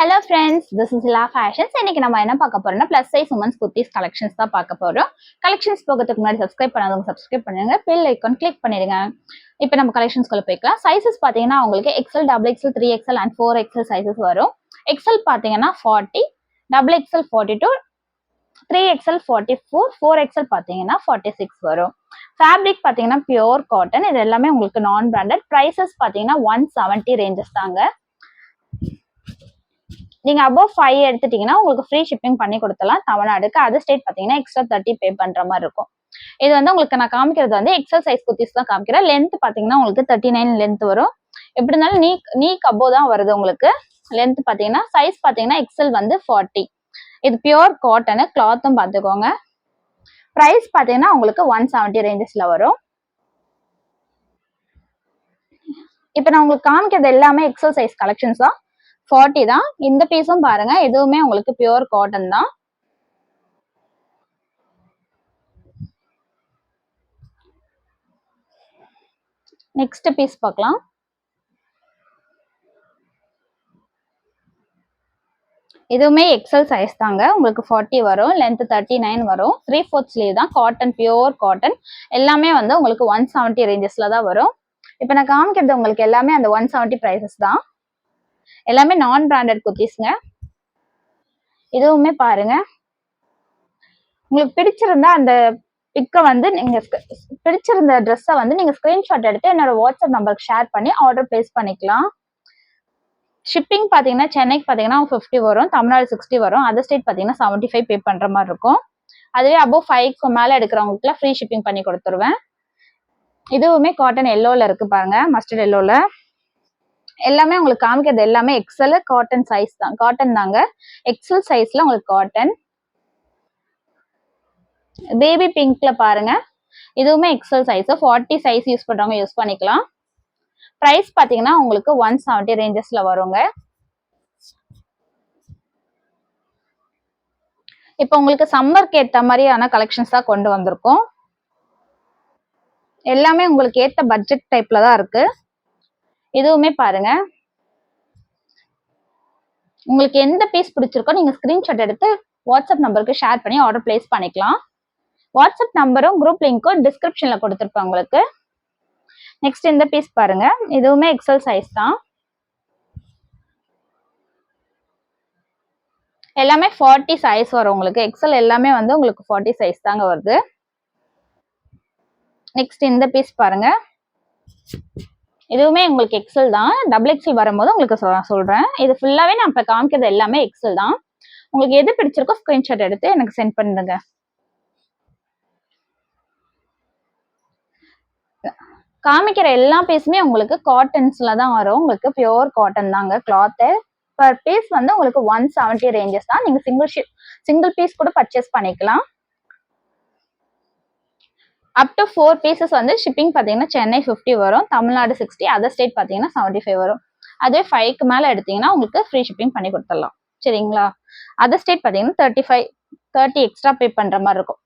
Hello friends, this is La Fashions. இன்னைக்கு நம்ம என்ன பார்க்க போறோம்னா plus size women's kurtis collections தான் பார்க்க போறோம். collections போகிறதுக்கு முன்னாடி subscribe பண்ணாதவங்க subscribe பண்ணுங்க, bell icon click பண்ணிடுங்க. இப்போ நம்ம collections குள்ள போய்க்கலாம். sizes பாத்தீங்கன்னா உங்களுக்கு XL, XXL, 3XL and 4XL sizes வரும். XL பாத்தீங்கன்னா 40, XXL 42, 3XL 44, 4XL பாத்தீங்கன்னா 46 வரும். Fabric பாத்தீங்கன்னா pure cotton. இது எல்லாமே உங்களுக்கு non branded. Prices பாத்தீங்கன்னா 170 ranges தாங்க. நீங்க above 5 எடுத்துட்டீங்கன்னா உங்களுக்கு ஃப்ரீ ஷிப்பிங் பண்ணி கொடுத்தலாம் தமிழ்நாடுக்கு. அதர் ஸ்டேட் பாத்தீங்கன்னா எக்ஸ்ட்ரா 30 பே பண்ற மாதிரி இருக்கும். இது வந்து உங்களுக்கு நான் காமிக்கிறது வந்து எக்ஸல் சைஸ் குர்த்திஸ் தான் காமிக்கிறேன். லென்த் பாத்தீங்கன்னா உங்களுக்கு 39 லென்த் வரும். எப்படி இருந்தாலும் நீக் above தான் வருது உங்களுக்கு. லென்த் பாத்தீங்கன்னா சைஸ் பாத்தீங்கன்னா எக்ஸல் வந்து 40. இது பியூர் காட்டன், கிளாத்தும் பாத்துக்கோங்க. பிரைஸ் பாத்தீங்கன்னா உங்களுக்கு 170 ரேஞ்சஸ்ல வரும். இப்ப நான் உங்களுக்கு காமிக்கிறது எல்லாமே எக்ஸல் சைஸ் கலெக்ஷன்ஸ் தான். 40 தான். இந்த பீஸும் பாருங்க, எதுவுமே உங்களுக்கு பியூர் காட்டன் தான். நெக்ஸ்ட் பீஸ் பார்க்கலாம். இதுவுமே எக்ஸல் சைஸ் தாங்க. உங்களுக்கு 40 வரும், லென்த் 39 வரும். 3/4 ஸ்லீவ் தான், காட்டன், பியூர் காட்டன். எல்லாமே வந்து உங்களுக்கு 170 ரேஞ்சஸ்ல தான் வரும். இப்போ நான் காமிக்கிறது உங்களுக்கு எல்லாமே அந்த 170 பிரைசஸ் தான். எல்லாமே நான் பிராண்டட் குர்த்திஸ்ங்க. இதுவுமே பாருங்க, உங்களுக்கு பிடிச்சிருந்தா அந்த பிக்கை வந்து நீங்க பிடிச்சிருந்த ட்ரெஸ்ஸை வந்து நீங்க ஸ்கிரீன்ஷாட் எடுத்து என்னோட வாட்ஸ்அப் நம்பருக்கு ஷேர் பண்ணி ஆர்டர் பிளேஸ் பண்ணிக்கலாம். ஷிப்பிங் பாத்தீங்கன்னா சென்னைக்கு பாத்தீங்கன்னா 50 வரும், தமிழ்நாடு 60 வரும், அதர் ஸ்டேட் பாத்தீங்கன்னா 75 பே பண்ற மாதிரி இருக்கும். அதுவே above 5 மேல எடுக்கிறவங்களுக்கு ஃப்ரீ ஷிப்பிங் பண்ணி கொடுத்துருவேன். இதுவுமே காட்டன் எல்லோல இருக்கு பாருங்க, மஸ்டர்ட் எல்லோல. எல்லாமே உங்களுக்கு காமிக்கிறது எல்லாமே எக்ஸல் காட்டன் சைஸ் தான், காட்டன் தாங்க. எக்ஸல் சைஸ்ல உங்களுக்கு காட்டன். பேபி பிங்க்ல பாருங்க, இதுவுமே எக்ஸல் சைஸ். 40 சைஸ் யூஸ் பண்றவங்க யூஸ் பண்ணிக்கலாம். பிரைஸ் பாத்தீங்கன்னா உங்களுக்கு 170 ரேஞ்சஸ்ல வருங்க. இப்போ உங்களுக்கு சம்மருக்கு ஏத்த மாதிரியான கலெக்ஷன்ஸ் தான் கொண்டு வந்திருக்கோம். எல்லாமே உங்களுக்கு ஏத்த பட்ஜெட் டைப்ல தான் இருக்கு. இதுவுமே பாருங்க, உங்களுக்கு எந்த பீஸ் பிடிச்சிருக்கோ நீங்க ஸ்கிரீன்ஷாட் எடுத்து வாட்ஸ்அப் நம்பருக்கு ஷேர் பண்ணி ஆர்டர் பிளேஸ் பண்ணிக்கலாம். வாட்ஸ்அப் நம்பரும் குரூப் லிங்க்கும் டிஸ்கிரிப்ஷன்ல கொடுத்துருப்பேன் உங்களுக்கு. நெக்ஸ்ட் இந்த பீஸ் பாருங்க, இதுவுமே எக்ஸல் சைஸ் தான். எல்லாமே 40 சைஸ் வரும் உங்களுக்கு. எக்ஸல் எல்லாமே வந்து உங்களுக்கு 40 சைஸ் தாங்க வருது. நெக்ஸ்ட் இந்த பீஸ் பாருங்க, இதுவுமே உங்களுக்கு எக்ஸல் தான். XXL வரும்போது உங்களுக்கு சொல்றேன். இது ஃபுல்லாவே நான் இப்ப காமிக்கிறது எல்லாமே எக்ஸல் தான். உங்களுக்கு எது பிடிச்சிருக்கோ ஸ்கிரீன்ஷாட் எடுத்து எனக்கு சென்ட் பண்ணுங்க. காமிக்கிற எல்லா பீஸுமே உங்களுக்கு காட்டன்ஸ்ல தான் வரும். உங்களுக்கு பியூர் காட்டன் தாங்க கிளாத். பர் பீஸ் வந்து உங்களுக்கு 170 ரேஞ்சஸ் தான். நீங்க சிங்கிள் பீஸ் கூட பர்ச்சேஸ் பண்ணிக்கலாம். அப் டு 4 பீசஸ் வந்து ஷிப்பிங் பாத்தீங்கன்னா சென்னை 50 வரும், தமிழ்நாடு 60, அதர் ஸ்டேட் பாத்தீங்கன்னா 75 வரும். அதே 5க்கு மேல எடுத்தீங்கன்னா உங்களுக்கு ஃப்ரீ ஷிப்பிங் பண்ணி கொடுத்துடலாம். சரிங்களா? அதர் ஸ்டேட் பாத்தீங்கன்னா 30 எக்ஸ்ட்ரா பே பண்ற மாதிரி இருக்கும்.